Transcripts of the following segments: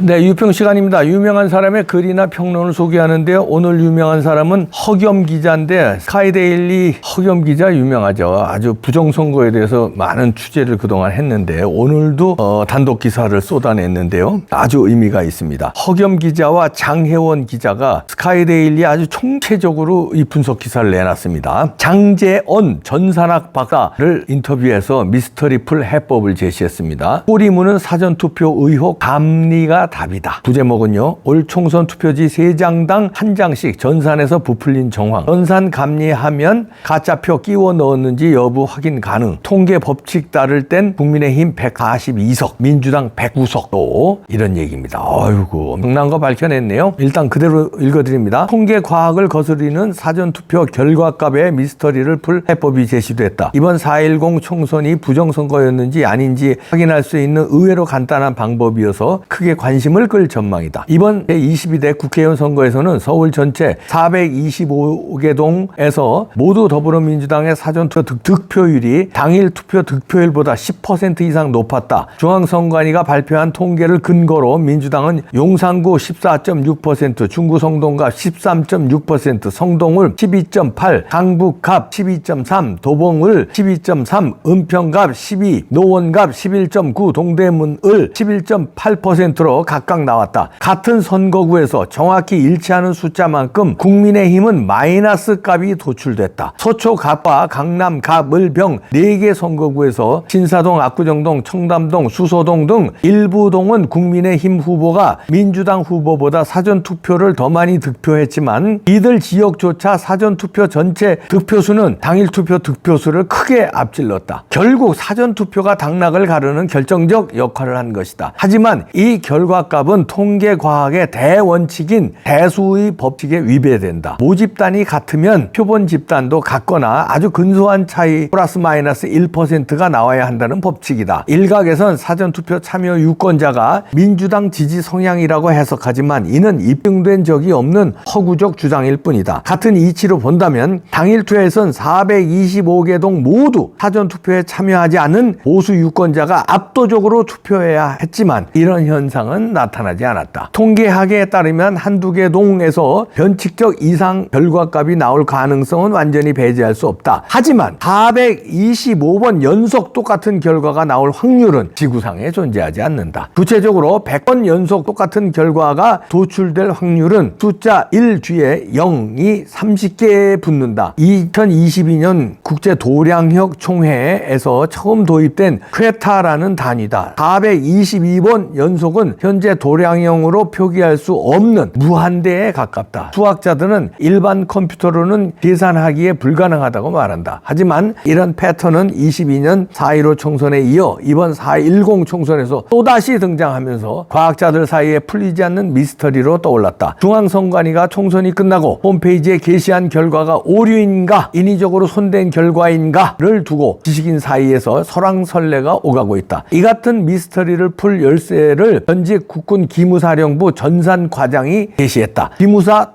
네, 유평 시간입니다. 유명한 사람의 글이나 평론을 소개하는데요. 오늘 유명한 사람은 허겸 기자인데 스카이데일리 허겸 기자 유명하죠. 아주 부정선거에 대해서 많은 취재를 그동안 했는데 오늘도 단독 기사를 쏟아냈는데요. 아주 의미가 있습니다. 허겸 기자와 장혜원 기자가 스카이데일리 아주 총체적으로 이 분석 기사를 내놨습니다. 장제언 전산학 박사를 인터뷰해서 미스터리풀 해법을 제시했습니다. 꼬리무는 사전투표 의혹 감리가 답이다. 부제목은요. 올 총선 투표지 3장당 1장씩 전산에서 부풀린 정황. 전산 감리하면 가짜표 끼워 넣었는지 여부 확인 가능. 통계 법칙 따를 땐 국민의힘 142석, 민주당 109석. 또 이런 얘기입니다. 아이고 엄청난 거 밝혀냈네요. 일단 그대로 읽어드립니다. 통계 과학을 거스르는 사전투표 결과값의 미스터리를 풀 해법이 제시됐다. 이번 4.10 총선이 부정선거였는지 아닌지 확인할 수 있는 의외로 간단한 방법이어서 크게 관심을 끌 전망이다. 이번 제22대 국회의원 선거에서는 서울 전체 425개 동에서 모두 더불어민주당의 사전투표 득표율이 당일 투표 득표율보다 10% 이상 높았다. 중앙선관위가 발표한 통계를 근거로 민주당은 용산구 14.6%, 중구 성동갑 13.6%, 성동을 12.8%, 강북갑 12.3%, 도봉을 12.3%, 은평갑 12%, 노원갑 11.9%, 동대문을 11.8%로 각각 나왔다. 같은 선거구에서 정확히 일치하는 숫자만큼 국민의힘은 마이너스 값이 도출됐다. 서초갑과 강남갑, 을병 4개 선거구에서 신사동, 압구정동, 청담동, 수서동 등 일부 동은 국민의힘 후보가 민주당 후보보다 사전투표를 더 많이 득표했지만 이들 지역조차 사전투표 전체 득표수는 당일 투표 득표수를 크게 앞질렀다. 결국 사전투표가 당락을 가르는 결정적 역할을 한 것이다. 하지만 이 결과값은 통계과학의 대원칙인 대수의 법칙에 위배된다. 모집단이 같으면 표본 집단도 같거나 아주 근소한 차이 플러스 마이너스 1%가 나와야 한다는 법칙이다. 일각에선 사전투표 참여 유권자가 민주당 지지 성향이라고 해석하지만 이는 입증된 적이 없는 허구적 주장일 뿐이다. 같은 이치로 본다면 당일 투표에선 425개 동 모두 사전투표에 참여하지 않은 보수 유권자가 압도적으로 투표해야 했지만 이런 현상은 나타나지 않았다. 통계학에 따르면 한두 개 동에서 변칙적 이상 결과값이 나올 가능성은 완전히 배제할 수 없다. 하지만 425번 연속 똑같은 결과가 나올 확률은 지구상에 존재하지 않는다. 구체적으로 100번 연속 똑같은 결과가 도출될 확률은 숫자 1 뒤에 0이 30개 붙는다. 2022년 국제도량학 총회에서 처음 도입된 퀘타라는 단위다. 422번 연속은 현재 도량형으로 표기할 수 없는 무한대에 가깝다. 수학자들은 일반 컴퓨터로는 계산하기에 불가능하다고 말한다. 하지만 이런 패턴은 22년 4.15 총선에 이어 이번 4.10 총선에서 또다시 등장하면서 과학자들 사이에 풀리지 않는 미스터리로 떠올랐다. 중앙선관위가 총선이 끝나고 홈페이지에 게시한 결과가 오류인가 인위적으로 손댄 결과인가를 두고 지식인 사이에서 설왕설래가 오가고 있다. 이 같은 미스터리를 풀 열쇠를 전직 국군 기무사령부 전산과장이 제시했다. 기무사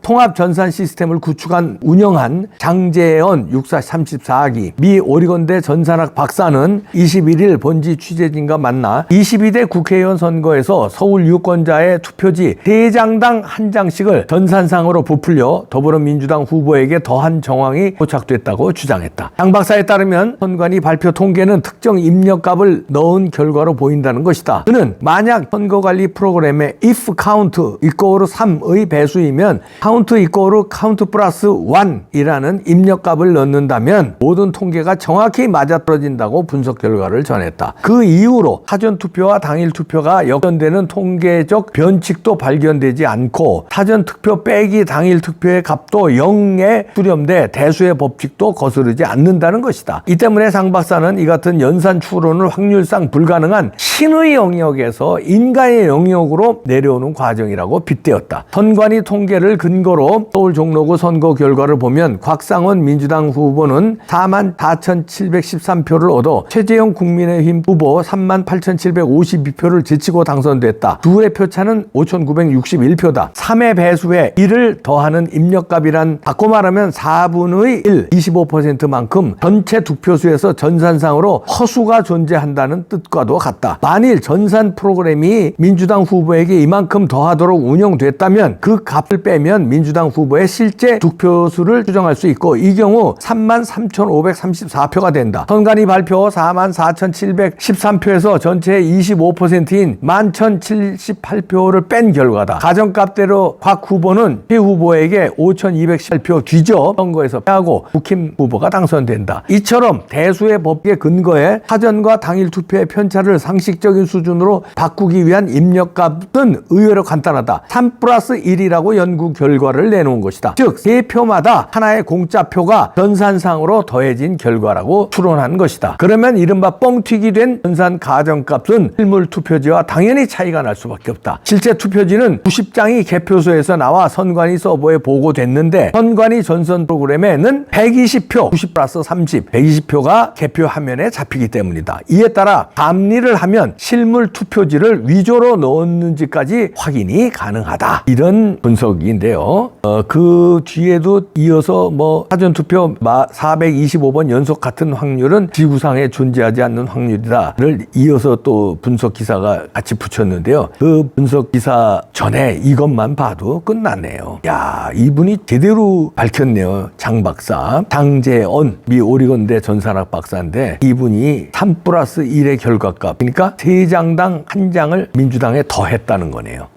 통합전산 시스템을 구축한 운영한 장제언 육사 34기 미 오리건대 전산학 박사는 21일 본지 취재진과 만나 22대 국회의원 선거에서 서울 유권자의 투표지 3장당 1장씩을 전산상으로 부풀려 더불어민주당 후보에게 더한 정황이 포착됐다고 주장했다. 장 박사에 따르면 선관위 발표 통계는 특정 입력값을 넣은 결과로 보인다는 것이다. 그는 만약 선거관리 프로그램에 if count equal 3의 배수이면 count equal count 플러스 1이라는 입력값을 넣는다면 모든 통계가 정확히 맞아떨어진다고 분석 결과를 전했다. 그 이후로 사전투표와 당일투표가 역전되는 통계적 변칙도 발견되지 않고 사전투표 빼기 당일투표의 값도 0에 수렴돼 대수의 법칙도 거스르지 않는다는 것이다. 이 때문에 장 박사는 이 같은 연산 추론을 확률상 불가능한 신의 영역에서 인간의 영역으로 내려오는 과정이라고 빗대었다. 선관위 통계를 근거로 서울 종로구 선거 결과를 보면 곽상원 민주당 후보는 44,713표를 얻어 최재형 국민의힘 후보 38,752표를 제치고 당선됐다. 두의 표차는 5,961표다. 3의 배수에 1을 더하는 입력값이란 바꿔 말하면 4분의 1, 25%만큼 전체 득표수에서 전산상으로 허수가 존재한다는 뜻과도 같다. 만일 전산 프로그램이 선관위 민주당 후보에게 이만큼 더하도록 운영됐다면 그 값을 빼면 민주당 후보의 실제 득표수를 추정할 수 있고 이 경우 33,534표가 된다. 선관위 발표 44,713표에서 전체의 25%인 11,078표를 뺀 결과다. 가정값대로 곽 후보는 최 후보에게 5,218표 뒤져 선거에서 패하고 국힘 후보가 당선된다. 이처럼 대수의 법에 근거해 사전과 당일 투표의 편차를 상식적인 수준으로 바꾸기 위한 입력값은 의외로 간단하다. 3+1이라고 연구 결과를 내놓은 것이다. 즉, 세 표마다 하나의 공짜표가 전산상으로 더해진 결과라고 추론한 것이다. 그러면 이른바 뻥튀기 된 전산 가정값은 실물 투표지와 당연히 차이가 날 수밖에 없다. 실제 투표지는 90장이 개표소에서 나와 선관위 서버에 보고됐는데 선관위 전선 프로그램에는 120표, 90+30, 120표가 개표 화면에 잡히기 때문이다. 이에 따라 감리를 하면 실물 투표지를 위조로 넣었는지까지 확인이 가능하다. 이런 분석인데요. 그 뒤에도 이어서 사전투표 425번 연속 같은 확률은 지구상에 존재하지 않는 확률이다를 이어서 또 분석 기사가 같이 붙였는데요. 그 분석 기사 전에 이것만 봐도 끝났네요. 야, 이분이 제대로 밝혔네요. 장 박사. 장재언, 미 오리건대 전산학 박사인데 이분이 3+1의 결과값, 그러니까 3장당 1장을 민주당에 더했다는 거네요.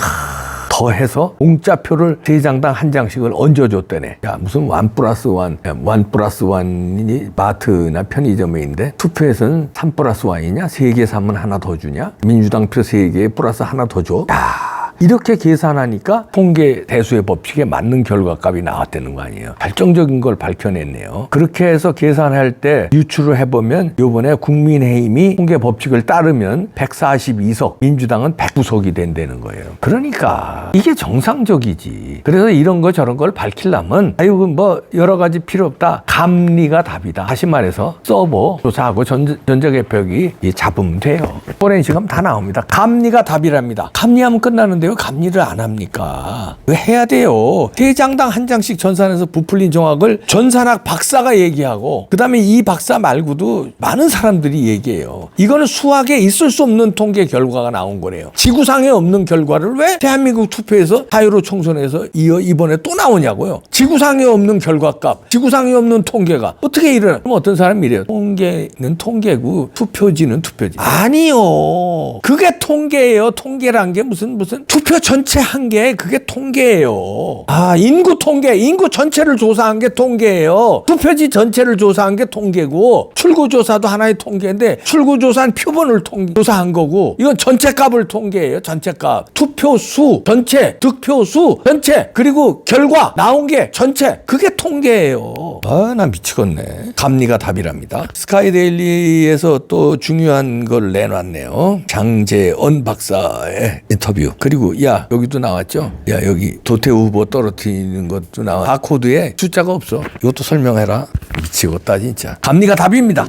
더해서 공짜표를 3장당 1장씩을 얹어줬다네. 야, 무슨 1+1, 1+1이 마트나 편의점에 있는데 투표에서는 3+1이냐? 3개 사면 하나 더 주냐? 민주당 표 3개에 플러스 하나 더 줘? 야, 이렇게 계산하니까 통계 대수의 법칙에 맞는 결과값이 나왔다는 거 아니에요. 결정적인 걸 밝혀냈네요. 그렇게 해서 계산할 때 유추를 해보면 이번에 국민의힘이 통계 법칙을 따르면 142석, 민주당은 109석이 된다는 거예요. 그러니까 이게 정상적이지. 그래서 이런 거 저런 걸 밝히려면 여러 가지 필요 없다. 감리가 답이다. 다시 말해서 서버 조사하고 전자개표기 잡으면 돼요. 포렌식하면 다 나옵니다. 감리가 답이랍니다. 감리하면 끝나는데 왜 감리를 안 합니까? 왜 해야 돼요? 3장당 1장씩 전산해서 부풀린 정확을 전산학 박사가 얘기하고 그다음에 이 박사 말고도 많은 사람들이 얘기해요. 이거는 수학에 있을 수 없는 통계 결과가 나온 거래요. 지구상에 없는 결과를 왜 대한민국 투표에서 자유로 총선에서 이번에 또 나오냐고요. 지구상에 없는 결과값, 지구상에 없는 통계가 어떻게 이러나? 그럼 어떤 사람이 이래요. 통계는 통계고 투표지는 투표지. 아니요. 그게 통계예요. 통계란 게 무슨 투표 전체 한 게 그게 통계예요. 인구 통계, 인구 전체를 조사한 게 통계예요. 투표지 전체를 조사한 게 통계고 출구조사도 하나의 통계인데 출구조사한 표본을 조사한 거고 이건 전체 값을 통계예요. 전체 값. 투표수 전체, 득표수 전체, 그리고 결과 나온 게 전체, 그게 통계예요. 나 미치겠네. 감리가 답이랍니다. 스카이데일리에서 또 중요한 걸 내놨네요. 장재언 박사의 인터뷰. 그리고 여기도 나왔죠. 여기 도태우 후보 떨어뜨리는 것도 나와. 바코드에 숫자가 없어. 이것도 설명해라. 미치겠다 진짜. 감리가 답입니다.